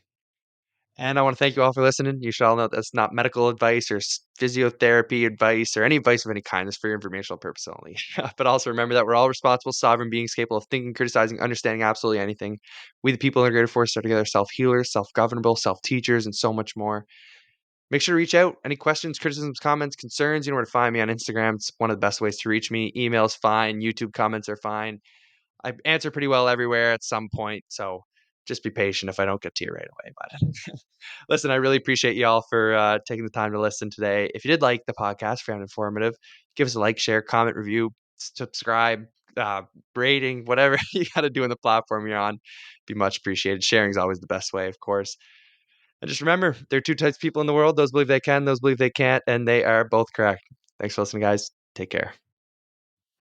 And I want to thank you all for listening. You should all know that's not medical advice or physiotherapy advice or any advice of any kind. It's for your informational purpose only. But also remember that we're all responsible, sovereign beings capable of thinking, criticizing, understanding absolutely anything. We, the people in the greater force, are together self healers, self governable, self teachers, and so much more. Make sure to reach out. Any questions, criticisms, comments, concerns, you know where to find me on Instagram. It's one of the best ways to reach me. Email's fine. YouTube comments are fine. I answer pretty well everywhere at some point. So just be patient if I don't get to you right away. But listen, I really appreciate y'all for taking the time to listen today. If you did like the podcast, found informative, give us a like, share, comment, review, subscribe, uh, rating, whatever you got to do on the platform you're on. Be much appreciated. Sharing is always the best way, of course. And just remember, there are two types of people in the world: those believe they can, those believe they can't, and they are both correct. Thanks for listening, guys. Take care.